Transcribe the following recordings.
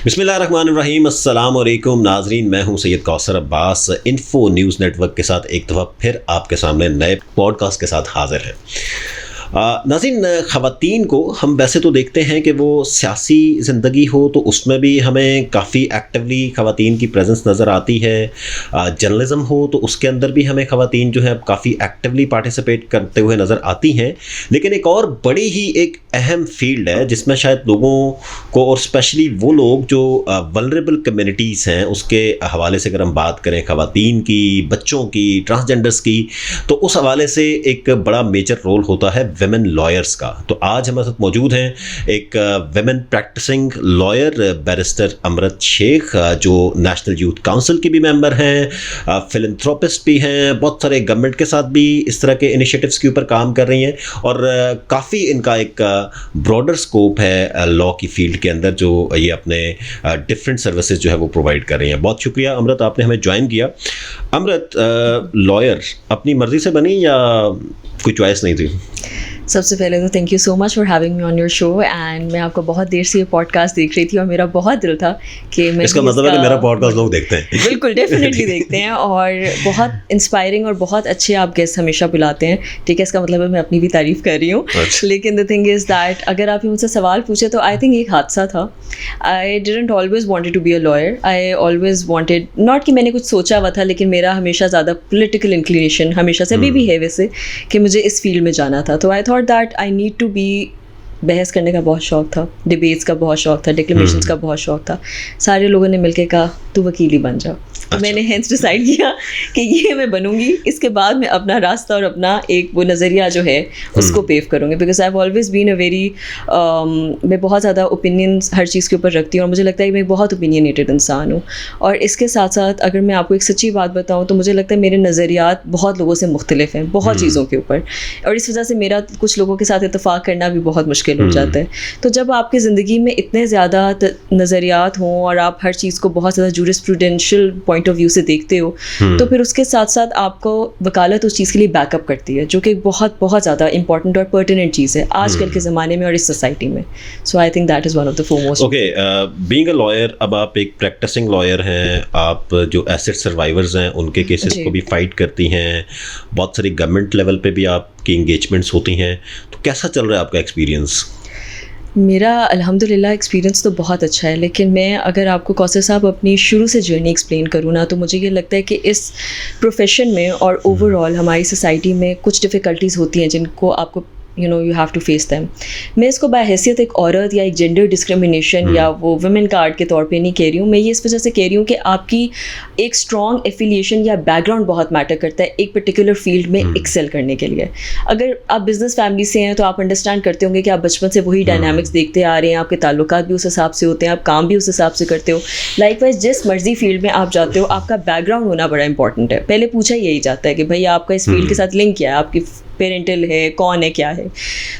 बिस्मिल्लाहिर्रहमानिर्रहीम, अस्सलाम वालेकुम नाजरीन। मैं हूं Syed Kausar Abbas. Info news network के साथ एक दफ़ा फिर आपके सामने नए पॉडकास्ट के साथ हाजिर हैं। नाज़रीन, ख़वातीन को हम वैसे तो देखते हैं कि वो सियासी ज़िंदगी हो तो उसमें भी हमें काफ़ी एक्टिवली ख़वातीन की प्रेजेंस नज़र आती है। जर्नलिज़म हो तो उसके अंदर भी हमें ख़वातीन जो है काफ़ी एक्टिवली पार्टिसिपेट करते हुए नज़र आती हैं। लेकिन एक और बड़ी ही एक अहम फील्ड है जिसमें शायद लोगों को, और स्पेशली वो लोग जो वल्नरेबल कम्युनिटीज़ हैं, उसके हवाले से अगर हम बात करें ख़वातीन की, बच्चों की, ट्रांसजेंडर्स की, तो उस हवाले से एक बड़ा मेजर रोल होता है विमेन लॉयर्स का। तो आज हमारे साथ मौजूद हैं एक विमेन प्रैक्टिसिंग लॉयर बैरिस्टर अमृत शेख, जो नेशनल यूथ काउंसिल की भी मेंबर हैं, फिलैंथ्रोपिस्ट भी हैं, बहुत सारे गवर्नमेंट के साथ भी इस तरह के इनिशिएटिव्स के ऊपर काम कर रही हैं, और काफ़ी इनका एक ब्रॉडर स्कोप है लॉ की फील्ड के अंदर, जो ये अपने डिफरेंट सर्विसेज जो है वो प्रोवाइड कर रही हैं। बहुत शुक्रिया अमृत, आपने हमें ज्वाइन किया। अमृत, लॉयर अपनी मर्ज़ी से बनी या कोई चॉइस नहीं थी? सबसे पहले तो thank you so much for having me on your show. And मैं आपको बहुत देर से ये पॉडकास्ट देख रही थी और मेरा बहुत दिल था कि मैं इसका मतलब है कि मेरा पॉडकास्ट लोग देखते हैं। बिल्कुल, डेफिनेटली देखते हैं, और बहुत इंस्पायरिंग और बहुत अच्छे आप गेस्ट हमेशा बुलाते हैं। ठीक है, इसका मतलब है मैं अपनी भी तारीफ़ कर रही हूँ। लेकिन द थिंग इज़ दैट अगर आप मुझसे सवाल पूछे तो आई थिंक एक हादसा था। I didn't always wanted to be a lawyer. I always wanted, not कि मैंने कुछ सोचा हुआ था, लेकिन मेरा हमेशा ज़्यादा पॉलिटिकल इंक्लिनेशन हमेशा से अभी भी है वैसे, कि मुझे इस फील्ड में जाना था। तो I thought that I need to be, बहस करने का बहुत शौक था, डिबेट्स का बहुत शौक था, डिक्लेमेशंस का बहुत शौक था। सारे लोगों ने मिलके कहा तू वकील ही बन जा। तो मैंने हेंस डिसाइड किया कि ये मैं बनूंगी। इसके बाद मैं अपना रास्ता और अपना एक वो नज़रिया जो है उसको पेव करूँगी, because I have always been a very, मैं बहुत ज़्यादा ओपिनियंस हर चीज़ के ऊपर रखती हूँ, और मुझे लगता है कि मैं बहुत ओपिनियनेटेड इंसान हूँ। और इसके साथ साथ अगर मैं आपको एक सच्ची बात बताऊँ तो मुझे लगता है मेरे नज़रियात बहुत लोगों से मुख्तलिफ हैं, बहुत चीज़ों के ऊपर, और इस वजह से मेरा कुछ लोगों के साथ इत्तेफाक करना भी बहुत मुश्किल हो जाता है। तो जब आपकी ज़िंदगी में इतने ज़्यादा नज़रियात हों और आप हर चीज़ को बहुत ज़्यादा जूरिस्प्रूडेंशियल पॉइंट ऑफ व्यू से देखते हो, तो फिर उसके साथ साथ आपको वकालत उस चीज़ के लिए बैकअप करती है, जो कि बहुत बहुत ज़्यादा इंपॉर्टेंट और पर्टिनेंट चीज़ है आजकल के ज़माने में और इस सोसाइटी में। So I think that is one of the foremost. Okay, being a lawyer, अब आप एक प्रैक्टिसिंग लॉयर हैं, आप जो एसिड सर्वाइवर्स हैं उनके केसेस को भी फाइट करती हैं, बहुत सारी गवर्नमेंट लेवल पे भी आपकी इंगेजमेंट्स होती हैं, तो कैसा चल रहा है आपका एक्सपीरियंस? मेरा अल्हम्दुलिल्लाह एक्सपीरियंस तो बहुत अच्छा है, लेकिन मैं अगर आपको कौसर साहब अपनी शुरू से जर्नी एक्सप्लेन करूँ ना, तो मुझे ये लगता है कि इस प्रोफेशन में और ओवरऑल हमारी सोसाइटी में कुछ डिफ़िकल्टीज़ होती हैं जिनको आपको you have to face them. मैं इसको बाहैसियत एक औरत या एक जेंडर डिस्क्रिमिनेशन या वो वुमेन कार्ड के तौर पे नहीं कह रही हूँ। मैं ये इस वजह से कह रही हूँ कि आपकी एक स्ट्रॉन्ग एफिलिएशन या बैकग्राउंड बहुत मैटर करता है एक पर्टिकुलर फील्ड में एक्सेल करने के लिए। अगर आप बिज़नेस फैमिली से हैं तो आप अंडरस्टैंड करते होंगे कि आप बचपन से वही डायनामिक्स देखते आ रहे हैं, आपके ताल्लुकात भी उस हिसाब से होते हैं, आप काम भी उस हिसाब से करते हो। लाइकवाइज जिस मर्जी फील्ड में आप जाते हो, आपका बैकग्राउंड होना बड़ा इंपॉर्टेंट है। पहले पूछा यही जाता है कि भाई आपका इस फील्ड के साथ लिंक क्या है, आपकी पेरेंटल है, कौन है, क्या है।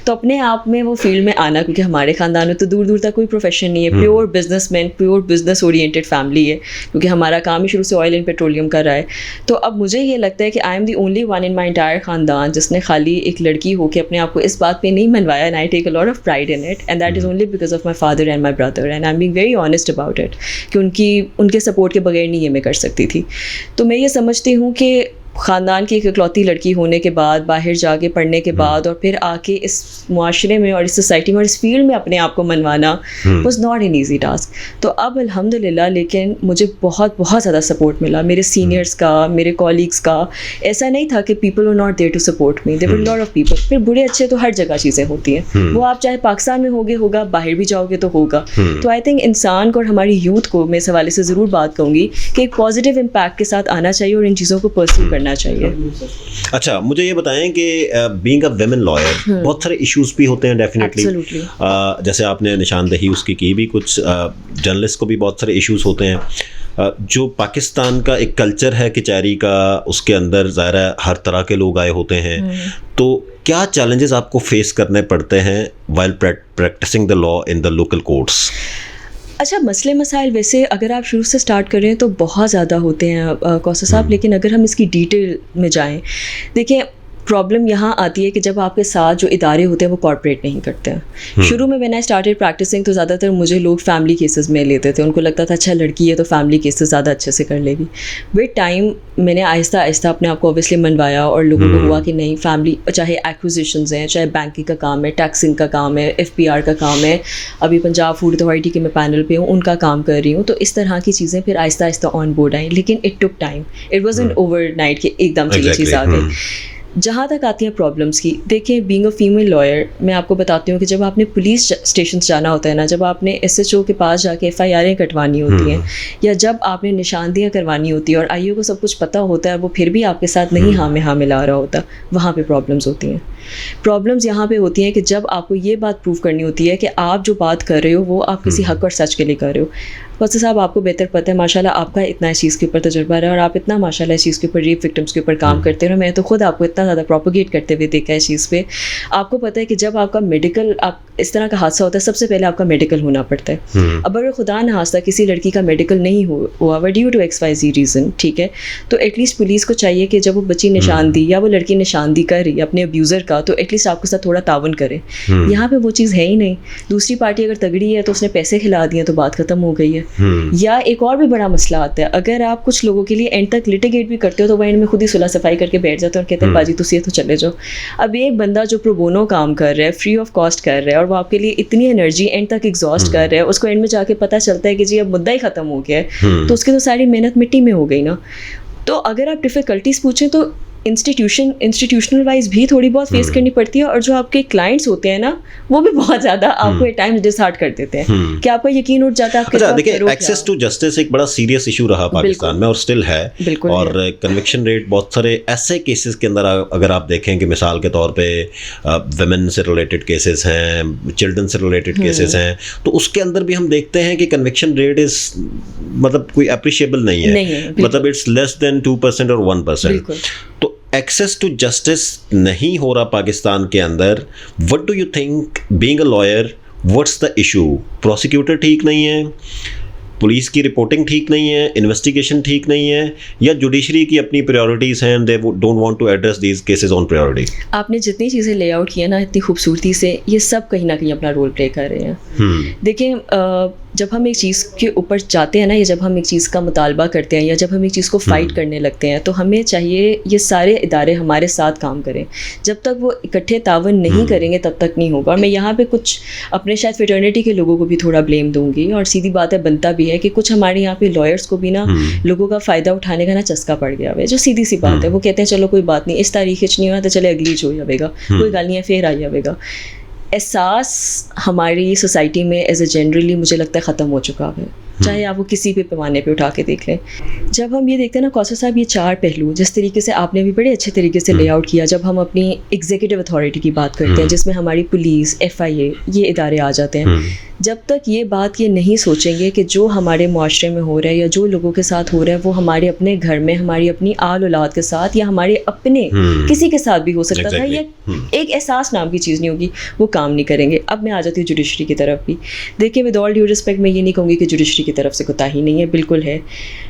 तो अपने आप में वो फील्ड में आना, क्योंकि हमारे ख़ानदान में तो दूर दूर तक कोई प्रोफेशन नहीं है, pure businessman, pure business oriented family है, क्योंकि हमारा काम ही शुरू से ऑयल एंड पेट्रोलियम का रहा है। तो अब मुझे ये लगता है कि I am the only one in my entire ख़ानदान जिसने खाली एक लड़की हो के अपने आप को इस बात पर नहीं मनवाया, and I take a lot of pride in it, and that is only because of my father and my brother, and I am being very honest about it, कि उनके सपोर्ट के बगैर नहीं ये मैं कर सकती थी। तो मैं ये समझती हूँ कि ख़ानदान की एक इकलौती लड़की होने के बाद, बाहर जाके पढ़ने के बाद, और फिर आके इस मुआशरे में और इस सोसाइटी में और इस फील्ड में अपने आप को मनवाना was not an easy task. तो अब अल्हम्दुलिल्लाह, लेकिन मुझे बहुत बहुत ज़्यादा सपोर्ट मिला मेरे सीनियर्स का, मेरे कॉलीग्स का। ऐसा नहीं था कि people were not there to support me, there were lot of people. फिर बुरे अच्छे तो हर जगह चीज़ें होती हैं, वो आप चाहे पाकिस्तान में होगा, बाहर भी जाओगे तो होगा। तो आई थिंक इंसान को और हमारी यूथ को मैं इस हवाले से ज़रूर बात कहूँगी कि एक पॉजिटिव इम्पैक्ट के साथ आना चाहिए और इन चीज़ों को परस्यू करना चाहिए। अच्छा, मुझे ये बताएं कि बीइंग अ विमेन लॉयर बहुत सारे इश्यूज भी होते हैं डेफिनेटली, जैसे आपने निशानदेही उसकी की भी, कुछ जर्नलिस्ट को भी बहुत सारे इश्यूज होते हैं। जो पाकिस्तान का एक कल्चर है कचहरी का, उसके अंदर ज़ाहिर है हर तरह के लोग आए होते हैं, तो क्या चैलेंजेस आपको फेस करने पड़ते हैं while practicing the law in the local courts? अच्छा, मसले मसाइल वैसे अगर आप शुरू से स्टार्ट करें तो बहुत ज़्यादा होते हैं कौसर साहब, लेकिन अगर हम इसकी डिटेल में जाएं, देखिए प्रॉब्लम यहाँ आती है कि जब आपके साथ जो इदारे होते हैं वो कॉर्पोरेट नहीं करते हैं। शुरू में मैंने स्टार्टेड प्रैक्टिसिंग तो ज़्यादातर मुझे लोग फैमिली केसेस में लेते थे, उनको लगता था अच्छा लड़की है तो फैमिली केसेस ज़्यादा अच्छे से कर लेगी। विद टाइम मैंने आहिस्ता आहिस्ता अपने आप को ऑब्वियसली मनवाया और लोगों को हुआ कि नहीं, फैमिली चाहे एक्विजिशंस हैं, चाहे बैंकिंग का काम है, टैक्सिंग का काम है, FPR का काम है, अभी पंजाब फूड अथॉरिटी के मैं पैनल पे हूँ, उनका काम कर रही हूँ। तो इस तरह की चीज़ें फिर Aahista Aahista on board I, लेकिन it took time, it wasn't overnight कि एकदम से ये चीज़ आ गई। जहाँ तक आती हैं प्रॉब्लम्स की, देखिए बीइंग अ फीमेल लॉयर मैं आपको बताती हूँ कि जब आपने पुलिस स्टेशन जाना होता है ना, जब आपने SHO के पास जाके FIR कटवानी होती हैं, या जब आपने निशानदियाँ करवानी होती है और IO को सब कुछ पता होता है, वो फिर भी आपके साथ नहीं हाँ में हाँ मिला रहा होता, वहाँ पे प्रॉब्लम्स होती हैं। प्रॉब्लम्स यहाँ पे होती हैं कि जब आपको ये बात प्रूव करनी होती है कि आप जो बात कर रहे हो वो आप किसी हक और सच के लिए कर रहे हो। वैसे साहब आपको बेहतर पता है, माशाल्लाह आपका इतना इस चीज़ के ऊपर तजुर्बा रहा है और आप इतना माशाल्लाह इस चीज़ के ऊपर रेप विक्टिम्स के ऊपर काम करते रहे। मैं तो खुद आपको इतना ज़्यादा प्रोपोगेट करते हुए देखा है इस चीज़ पे। आपको पता है कि जब आपका मेडिकल, आप इस तरह का हादसा होता है, सबसे पहले आपका मेडिकल होना पड़ता है। अब अगर खुदा न हादसा किसी लड़की का मेडिकल नहीं हुआ ड्यू टू XYZ रीज़न, ठीक है, तो एटलीस्ट पुलिस को चाहिए कि जब वो बच्ची निशानदी या वो लड़की निशानदी कर रही है अपने अब्यूज़र का, तो एटलीस्ट आपके साथ थोड़ा तावन करे। यहाँ पे वो चीज़ है ही नहीं। दूसरी पार्टी अगर तगड़ी है तो उसने पैसे खिला दिए तो बात ख़त्म हो गई है। या एक और भी बड़ा मसला आता है, अगर आप कुछ लोगों के लिए एंड तक लिटिगेट भी करते हो तो वह एंड में खुद ही सुलह सफाई करके बैठ जाते हैं और कहते हैं बाजी तुसी तो चले जाओ। अब एक बंदा जो प्रो बोनो काम कर रहा है, फ्री ऑफ कॉस्ट कर रहा है, और वो आपके लिए इतनी एनर्जी एंड तक एग्जॉस्ट कर रहा है, उसको एंड में जाके पता चलता है कि जी अब मुद्दा ही ख़त्म हो गया है, तो उसकी तो सारी मेहनत मिट्टी में हो गई ना। तो अगर आप डिफ़िकल्टीज़ पूछें तो इंस्टीट्यूशनल वाइज भी थोड़ी बहुत फेस करनी पड़ती है, और जो आपके क्लाइंट्स होते हैं ना वो भी बहुत ज़्यादा आपको एट टाइम्स डिसहार्ट कर देते हैं कि आपका यकीन उठ जाता है। अच्छा देखिए, एक्सेस टू जस्टिस एक बड़ा सीरियस इशू रहा पाकिस्तान में और स्टिल है, और कन्विक्शन रेट बहुत सारे ऐसे केसेस के अंदर अगर आप देखें कि मिसाल के तौर पे वुमेन से रिलेटेड केसेस हैं, चिल्ड्रन से रिलेटेड केसेस हैं, तो उसके अंदर भी हम देखते हैं कि कन्विक्शन रेट इज मतलब कोई अप्रिशिएबल नहीं है, मतलब इट्स लेस देन 2% और 1%। तो एक्सेस टू जस्टिस नहीं हो रहा पाकिस्तान के अंदर। What do you think being a lawyer, what's the issue? Prosecutor ठीक नहीं है, पुलिस की रिपोर्टिंग ठीक नहीं है, इन्वेस्टिगेशन ठीक नहीं है, या जुडिशरी की अपनी प्रायोरिटीज़ हैं, they don't want to address these cases on priority? आपने जितनी चीज़ें ले आउट की है ना इतनी खूबसूरती से, ये सब कहीं ना कहीं अपना रोल प्ले कर रहे हैं। देखिए जब हम एक चीज़ के ऊपर जाते हैं ना, या जब हम एक चीज़ का मुतालबा करते हैं, या जब हम एक चीज़ को फ़ाइट करने लगते हैं, तो हमें चाहिए ये सारे इदारे हमारे साथ काम करें। जब तक वो इकट्ठे तावन नहीं करेंगे तब तक नहीं होगा। और मैं यहाँ पे कुछ अपने शायद फ्रेटर्निटी के लोगों को भी थोड़ा ब्लेम दूंगी, और सीधी बात है बनता भी है कि कुछ हमारे यहाँ पे लॉयर्स को भी ना लोगों का फ़ायदा उठाने का ना चस्का पड़ गया है, जो सीधी सी बात है। वो कहते हैं चलो कोई बात नहीं, इस तारीख नहीं हुआ तो चले अगली जो जाएगा, कोई गल नहीं है, फिर आई जाएगा। एहसास हमारी सोसाइटी में एज ए जनरली मुझे लगता है ख़त्म हो चुका है, चाहे आप वो किसी भी पैमाने पे उठा के देख लें। जब हम ये देखते हैं ना कौसर साहब, ये चार पहलू जिस तरीके से आपने भी बड़े अच्छे तरीके से ले आउट किया, जब हम अपनी एग्जीक्यूटिव अथॉरिटी की बात करते हैं जिसमें हमारी पुलिस, FIA ये इदारे आ जाते हैं, जब तक ये बात ये नहीं सोचेंगे कि जो हमारे माशरे में हो रहा है या जो लोगों के साथ हो रहा है वो हमारे अपने घर में, हमारी अपनी आल औलाद के साथ या हमारे अपने किसी के साथ भी हो सकता था, या एक एहसास नाम की चीज़ नहीं होगी, वो काम नहीं करेंगे। अब मैं आ जाती हूँ जुडिशरी की तरफ भी। देखिए विद ऑल ड्यू रिस्पेक्ट मैं ये नहीं कहूँगी कि जुडिशरी की तरफ से कोताही नहीं है, बिल्कुल है।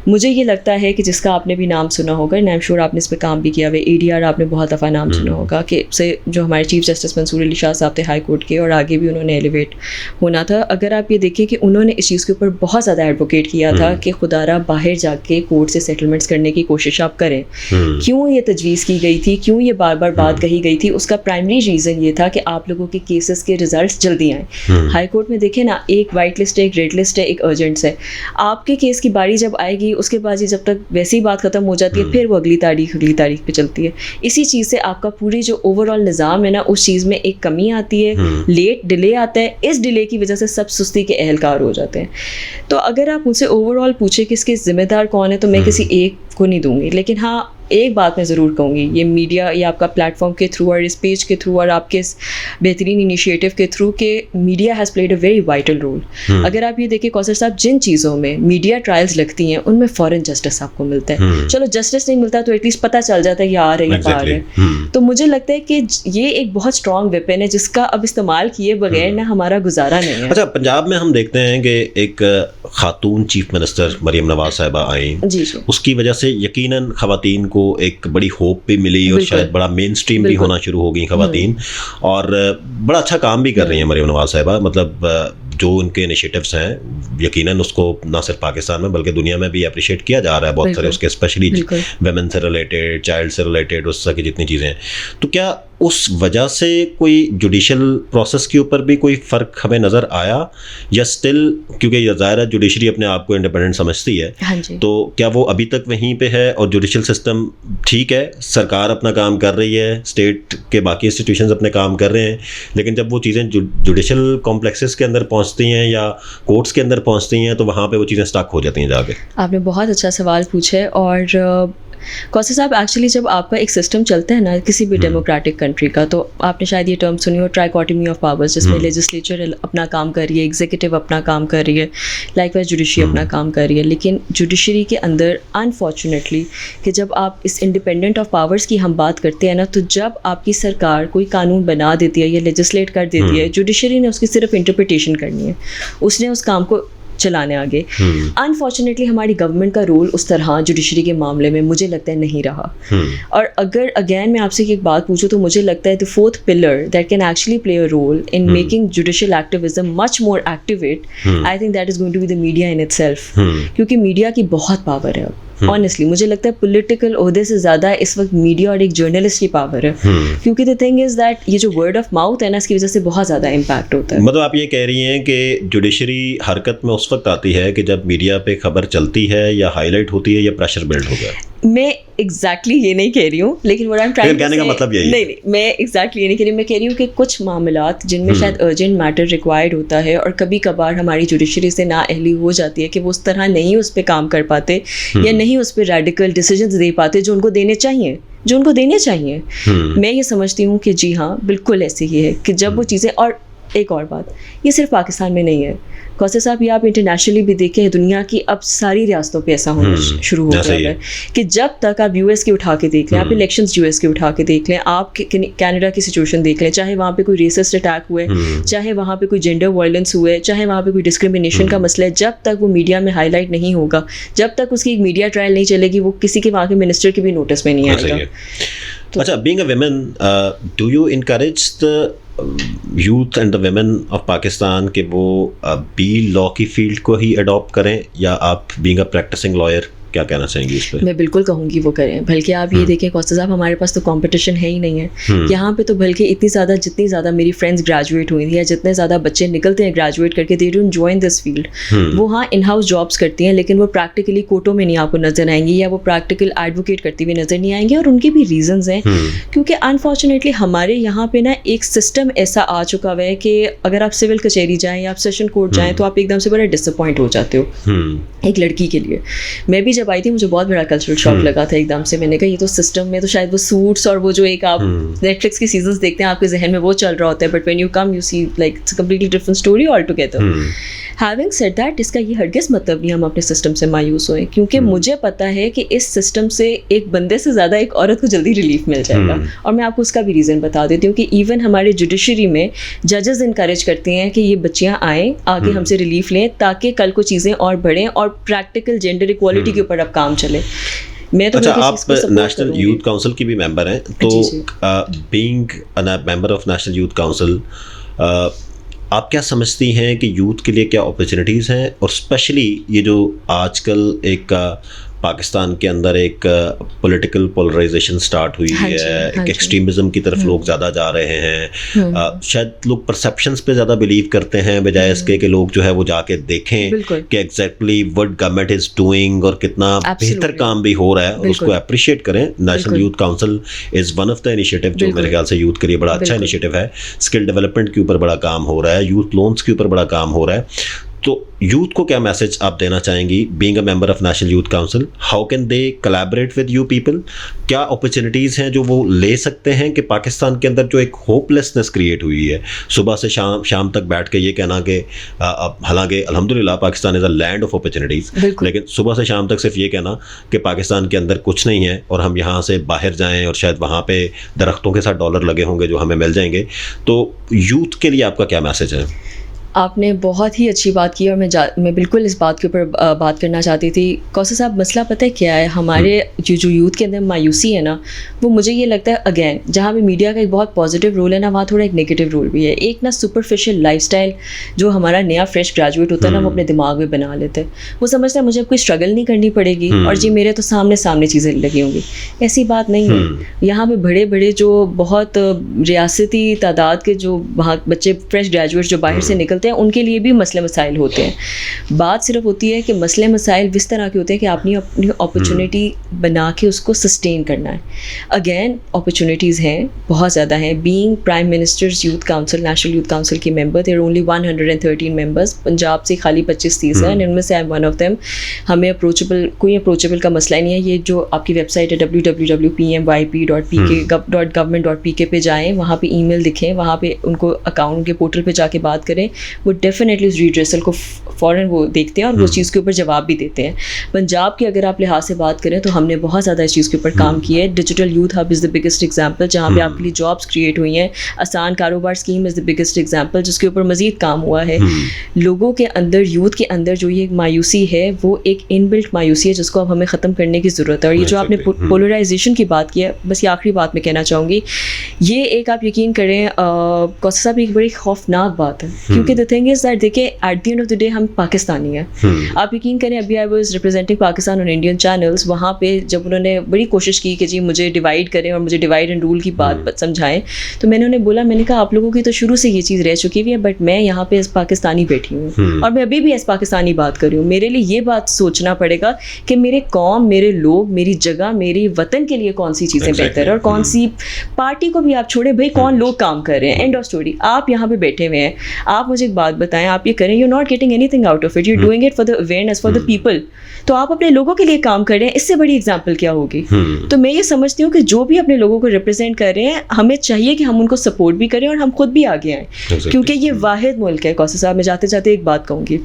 मुझे ये लगता है कि जिसका आपने भी नाम सुना होगा, आई एम श्योर आपने इस पर काम भी किया हुआ, ADR आपने बहुत दफ़ा नाम सुना होगा, कि से जो हमारे चीफ जस्टिस मंसूर अली शाह साहब थे हाई कोर्ट के, और आगे भी उन्होंने एलिवेट होना था। अगर आप ये देखिए कि उन्होंने इस चीज़ के ऊपर बहुत ज़्यादा एडवोकेट किया था कि खुदारा बाहर जाके कोर्ट से सेटलमेंट्स करने की कोशिश आप करें। क्यों ये तजवीज़ की गई थी, क्यों ये बार बार बात कही गई थी, उसका प्राइमरी रीज़न ये था कि आप लोगों के केसेस के रिजल्ट्स जल्दी आएँ। हाई कोर्ट में देखें ना, एक वाइट लिस्ट है, एक रेड लिस्ट है, एक अर्जेंट्स है। आपके केस की बारी जब आएगी उसके बाद ही जब तक वैसी बात ख़त्म हो जाती है, फिर वो अगली तारीख पे चलती है। इसी चीज़ से आपका पूरी जो ओवरऑल निज़ाम है ना, उस चीज़ में एक कमी आती है, लेट डिले आता है। इस डिले की वजह से सब सुस्ती के एहलकार हो जाते हैं। तो अगर आप मुझसे ओवरऑल पूछे कि इसके ज़िम्मेदार कौन है, तो मैं किसी एक को नहीं दूंगी, लेकिन हाँ एक बात मैं ज़रूर कहूँगी, ये मीडिया या आपका प्लेटफॉर्म के थ्रू और इस पेज के थ्रू और आपके इस बेहतरीन इनिशिएटिव के थ्रू के media has played a very vital role. अगर आप ये देखिए कौसर साहब, जिन चीज़ों में मीडिया ट्रायल्स लगती हैं उनमें फ़ौरन जस्टिस आपको मिलता है। चलो जस्टिस नहीं मिलता तो एटलीस्ट पता चल जाता है ये आ रही है, आ रहे हैं। तो मुझे लगता है कि ये एक बहुत स्ट्रॉन्ग वेपन है जिसका अब इस्तेमाल किए बगैर ना हमारा गुजारा नहीं है। अच्छा, पंजाब में हम देखते हैं कि एक खातून चीफ मिनिस्टर मरीम नवाज साहिबा आई, उसकी वजह से यकीनन ख़वातीन को एक बड़ी होप भी मिली और शायद बड़ा मेन स्ट्रीम भी होना शुरू हो गई ख़वातीन, और बड़ा अच्छा काम भी कर रही हैं मरीम नवाज़ साहिबा। मतलब जो उनके इनिशिएटिव्स हैं यकीनन उसको ना सिर्फ पाकिस्तान में बल्कि दुनिया में भी अप्रिशिएट किया जा रहा है बहुत सारे उसके, स्पेशली वेमेन से रिलेटेड, चाइल्ड से रिलेटेड, उस तरह की जितनी चीज़ें हैं। तो क्या उस वजह से कोई जुडिशल प्रोसेस के ऊपर भी कोई फ़र्क हमें नज़र आया, या स्टिल क्योंकि ये ज़ाहिर है जुडिशरी अपने आप को इंडिपेंडेंट समझती है, हाँ जी, तो क्या वो अभी तक वहीं पे है और जुडिशल सिस्टम ठीक है, सरकार अपना काम कर रही है, स्टेट के बाकी इंस्टीट्यूशंस अपने काम कर रहे हैं, लेकिन जब वो चीज़ें जुडिशल कॉम्प्लेक्सेस के अंदर पहुंचती हैं या कोर्ट्स के अंदर पहुंचती हैं तो वहाँ पे वो चीज़ें स्टक हो जाती हैं जाके? आपने बहुत अच्छा सवाल पूछा है। और कौसर साहब, एक्चुअली जब आपका एक सिस्टम चलता है ना किसी भी डेमोक्रेटिक कंट्री का, तो आपने शायद ये टर्म सुनी हो, ट्राइकोटमी ऑफ पावर्स, जिसमें लेजिस्लेचर अपना काम कर रही है, एग्जीक्यूटिव अपना काम कर रही है, लाइकवाइज जुडिशरी अपना काम कर रही है। लेकिन जुडिशरी के अंदर अनफॉर्चुनेटली कि जब आप इस इंडिपेंडेंट ऑफ पावर्स की हम बात करते हैं ना, तो जब आपकी सरकार कोई कानून बना देती है या लेजिस्लेट कर देती है, जुडिशरी ने उसकी सिर्फ इंटरप्रिटेशन करनी है, उसने उस काम को चलाने आगे। अनफॉर्चुनेटली हमारी गवर्नमेंट का रोल उस तरह जुडिशरी के मामले में मुझे लगता है नहीं रहा। और अगर अगेन मैं आपसे एक बात पूछूं तो मुझे लगता है the fourth pillar that can actually play a role in making judicial activism much more activate, I think that is going to be the media in itself. क्योंकि मीडिया की बहुत पावर है। ऑनेस्टली मुझे लगता है पॉलिटिकल ओहदे से ज़्यादा इस वक्त मीडिया और एक जर्नलिस्ट की पावर है। क्योंकि द थिंग इज़ दैट ये जो वर्ड ऑफ माउथ है ना, इसकी वजह से बहुत ज़्यादा इम्पैक्ट होता है। मतलब आप ये कह रही हैं कि जुडिशरी हरकत में उस वक्त आती है कि जब मीडिया पे खबर चलती है या हाईलाइट होती है या प्रेशर बिल्ड हो गया। मैं एग्जैक्टली ये नहीं कह रही हूँ, लेकिन वो कहने का मतलब यही है। नहीं, मैं एग्जैक्टली ये नहीं कह रही हूँ। मैं कह रही हूँ कि कुछ मामलात जिनमें शायद अर्जेंट मैटर रिक्वायर्ड होता है और कभी कभार हमारी जुडिशरी से नाअहली हो जाती है कि वो उस तरह नहीं उस पर काम कर पाते या नहीं उस पर रेडिकल डिसीजंस दे पाते जो उनको देने चाहिए। मैं ये समझती हूँ कि जी हाँ, बिल्कुल ऐसे ही है कि जब वो चीज़ें, और एक और बात, ये सिर्फ पाकिस्तान में नहीं है कौसर साहब, ये आप इंटरनेशनली भी देखें, दुनिया की अब सारी रियासतों पे ऐसा होना शुरू हो गया है कि जब तक आप यूएस की उठा के देख लें, आप इलेक्शंस यूएस के उठा के देख लें, आप कनाडा की सिचुएशन देख लें, चाहे वहाँ पे कोई रेसिस्ट अटैक हुए, चाहे वहाँ पे कोई जेंडर वायलेंस हुए, चाहे वहाँ पे कोई डिस्क्रिमिनेशन का मसला है, जब तक वो मीडिया में हाईलाइट नहीं होगा, जब तक उसकी एक मीडिया ट्रायल नहीं चलेगी, वो किसी के वहाँ के मिनिस्टर की भी नोटिस में नहीं आएगा। अच्छा, being a woman, do you encourage the youth and the women of Pakistan कि वो बी लॉ की फील्ड को ही अडॉप्ट करें, या आप बीइंग अ प्रैक्टिसिंग लॉयर क्या कहना चाहेंगे इस पर? मैं बिल्कुल कहूँगी वो करें। बल्कि आप ये देखें कौसर साहब, हमारे पास तो कंपटीशन है ही नहीं है यहाँ पे, तो बल्कि जितनी ज़्यादा मेरी फ्रेंड्स ग्रेजुएट हुई थी या जितने ज़्यादा बच्चे निकलते हैं ग्रेजुएट करके, they don't join this field. वो हाँ इन हाउस जॉब्स करती हैं, लेकिन वो प्रैक्टिकली कोर्टों में नहीं आपको नजर आएंगी या वो प्रैक्टिकल एडवोकेट करती हुई नजर नहीं आएंगी। और उनके भी रीजंस हैं, क्योंकि अनफॉर्चुनेटली हमारे यहाँ पे ना एक सिस्टम ऐसा आ चुका हुआ है कि अगर आप सिविल कचहरी जाएँ या आप सेशन कोर्ट जाएँ तो आप एकदम से बड़ा डिसअपॉइंट हो जाते हो। एक लड़की के लिए, मैं भी जब आई थी मुझे बहुत बड़ा कल्चरल शॉक लगा था एकदम से। मैंने कहा ये तो सिस्टम में तो शायद वो सूट्स और वो जो एक आप नेटफ्लिक्स की सीजन्स देखते हैं आपके जहन में वो चल रहा होता है, but when you come you see like it's a completely different story all together. Having said that, इसका ये हरगिज़ मतलब नहीं हम अपने सिस्टम से मायूस होएं, क्योंकि मुझे पता है कि इस सिस्टम से एक बंदे से ज़्यादा एक औरत को जल्दी रिलीफ मिल जाएगा। और मैं आपको उसका भी रीज़न बता देती हूँ कि इवन हमारे जुडिशरी में जजेस इनकरेज करते हैं कि ये बच्चियाँ आएँ आगे हमसे रिलीफ लें, ताकि कल को चीज़ें और बढ़ें और प्रैक्टिकल जेंडर इक्वालिटी के ऊपर अब काम चले। मैं तो अच्छा, आप नेशनल यूथ काउंसिल की भी मेंबर हैं, तो being a member of national youth council, आप क्या समझती हैं कि यूथ के लिए क्या अपॉर्चुनिटीज़ हैं, और स्पेशली ये जो आजकल एक पाकिस्तान के अंदर एक पॉलिटिकल पोलराइजेशन स्टार्ट हुई है, एक एक्सट्रीमिज्म की तरफ लोग ज़्यादा जा रहे हैं, शायद लोग परसेप्शंस पे ज़्यादा बिलीव करते हैं बजाय इसके कि लोग जो है वो जाके देखें कि exactly what government is doing और कितना बेहतर काम भी हो रहा है, और उसको अप्रिशिएट करें। National youth council is one of the initiative जो मेरे ख्याल से यूथ के लिए बड़ा अच्छा इनिशिएटिव है। स्किल डेवलपमेंट के ऊपर बड़ा काम हो रहा है, यूथ लोन्स के ऊपर बड़ा काम हो रहा है। तो यूथ को क्या मैसेज आप देना चाहेंगी being a member of national youth council? How can they collaborate with you people? क्या अपॉर्चुनिटीज़ हैं जो वो ले सकते हैं कि पाकिस्तान के अंदर जो एक होपलेसनेस क्रिएट हुई है, सुबह से शाम तक बैठ के ये कहना कि हालांकि अल्हम्दुलिल्लाह Pakistan is a land of opportunities, लेकिन सुबह से शाम तक सिर्फ ये कहना कि पाकिस्तान के अंदर कुछ नहीं है और हम यहाँ से बाहर जाएँ और शायद वहाँ पे दरख्तों के साथ डॉलर लगे होंगे जो हमें मिल जाएंगे। तो यूथ के लिए आपका क्या मैसेज है? आपने बहुत ही अच्छी बात की और मैं बिल्कुल इस बात के ऊपर बात करना चाहती थी। कौसर साहब, मसला पता है क्या है? हमारे जो यूथ के अंदर मायूसी है ना, वो मुझे ये लगता है अगेन, जहाँ पे मीडिया का एक बहुत पॉजिटिव रोल है ना, वहाँ थोड़ा एक नेगेटिव रोल भी है। एक ना सुपरफिशियल लाइफस्टाइल जो हमारा नया फ्रेश ग्रेजुएट होता है ना, वो अपने दिमाग में बना लेते हैं। वो समझता है मुझे अब कोई स्ट्रगल नहीं करनी पड़ेगी और जी मेरे तो सामने सामने चीज़ें लगी होंगी। ऐसी बात नहीं है। यहाँ पे बड़े बड़े जो बहुत रियासती तादाद के जो वहाँ बच्चे फ्रेश ग्रेजुएट जो बाहर से निकलते हैं, उनके लिए भी मसले मसाइल होते हैं। बात सिर्फ होती है कि मसले मसाइल इस तरह के होते हैं कि आपने अपनी अपॉर्चुनिटी बना के उसको सस्टेन करना है। अगेन अपॉर्चुनिटीज़ हैं, बहुत ज़्यादा हैं। Being prime minister's youth council, national youth council के member, there only 113 members. Punjab से खाली 25-30 हैं, इनमें से I am one of them. हमें कोई अप्रोचेबल का मसला नहीं है। ये जो आपकी वेबसाइट है www.pmyp.pk.gov.pk पे जाएँ, वहाँ पे ईमेल लिखें, वहाँ पे उनको अकाउंट के पोर्टल पे जाके बात करें। वो डेफिनेटली उस रीड्रेसल को फ़ौरन वो देखते हैं और वो चीज़ के ऊपर जवाब भी देते हैं। पंजाब की अगर आप लिहाज से बात करें तो हमने बहुत ज़्यादा इस चीज़ के ऊपर काम किया है। Digital youth hub is the biggest example, जहाँ पे आपके लिए जॉब्स क्रिएट हुई हैं। आसान कारोबार scheme is the biggest example, जिसके ऊपर मज़ीद काम हुआ है। लोगों के अंदर, यूथ के अंदर जो ये मायूसी है, वो एक इनबिल्ट मायूसी है जिसको अब हमें ख़त्म करने की ज़रूरत है। और ये जो आपने पोलराइजेशन की बात की है, बस ये आखिरी बात मैं कहना चाहूँगी, ये एक आप यकीन करें कौसर साहब, एक बड़ी खौफनाक बात है। क्योंकि द थिंग इज़ दैट देखिए, at the end of the day हम पाकिस्तानी हैं। आप यकीन करें, अभी I was representing Pakistan on Indian channels, वहाँ पे जब उन्होंने बड़ी कोशिश की कि जी मुझे डिवाइड करें और मुझे डिवाइड एंड रूल की बात समझाएं, तो मैंने उन्हें बोला, मैंने कहा आप लोगों की तो शुरू से ये चीज़ रह चुकी हुई है, बट मैं यहाँ पे एज पाकिस्तानी बैठी हूँ और मैं अभी भी एज पाकिस्तानी बात कर रही हूँ। मेरे लिए ये बात सोचना पड़ेगा कि मेरे कौम, मेरे लोग, मेरी जगह, मेरी वतन के लिए कौन सी चीज़ें बेहतर है और कौन सी, पार्टी को भी आप छोड़े भाई, कौन लोग काम कर रहे हैं, एंड ऑफ स्टोरी। आप यहाँ पे बैठे हुए हैं, आप मुझे एक बात बताएं, आप ये करें, you not getting anything out of it, you doing it for the awareness, for the people. तो आप अपने लोगों के लिए काम कर रहे हैं, इससे बड़ी एग्जाम्पल क्या होगी? तो मैं ये समझती हूँ कि जो भी अपने लोगों को रिप्रेजेंट कर रहे हैं, हमें चाहिए कि हम उनको सपोर्ट भी करें और हम खुद भी आगे आएँ, क्योंकि ये वाहिद मुल्क है। कौसर साहब, मैं जाते जाते एक बात कहूँगी,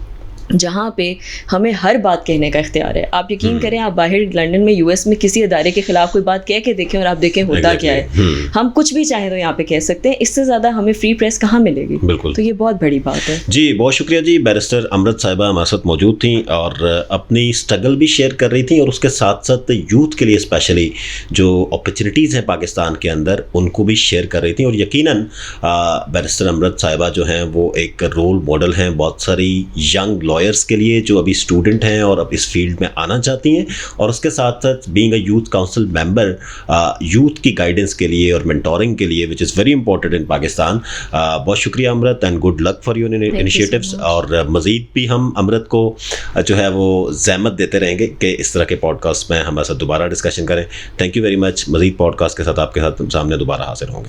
जहाँ पे हमें हर बात कहने का इख्तियार है। आप यकीन करें, आप बाहर लंदन में, यूएस में किसी अदारे के खिलाफ कोई बात कह के देखें और आप देखें होता क्या है। हम कुछ भी चाहें तो यहाँ पे कह सकते हैं। इससे ज़्यादा हमें फ्री प्रेस कहाँ मिलेगी? बिल्कुल। तो ये बहुत बड़ी बात है जी। बहुत शुक्रिया जी। बैरिस्टर अमृत साहिबा हमारे साथ मौजूद थी और अपनी स्ट्रगल भी शेयर कर रही थी और उसके साथ साथ यूथ के लिए स्पेशली जो अपॉर्चुनिटीज़ हैं पाकिस्तान के अंदर, उनको भी शेयर कर रही थी। और यकीनन बैरिस्टर अमृत साहिबा जो हैं वो एक रोल मॉडल हैं बहुत सारी यंग लॉयर्स के लिए जो अभी स्टूडेंट हैं और अब इस फील्ड में आना चाहती हैं। और उसके साथ साथ being a youth council member, youth की गाइडेंस के लिए और मेंटोरिंग के लिए, which is very important in Pakistan. बहुत शुक्रिया Amrit, and good luck for your initiatives. और मज़ीद भी हम अमृत को जो है वो ज़हमत देते रहेंगे कि इस तरह के पॉडकास्ट में हमारे साथ दोबारा डिस्कशन करें। Thank you very much. मज़ीद पॉडकास्ट के साथ आपके साथ सामने दोबारा हाजिर होंगे।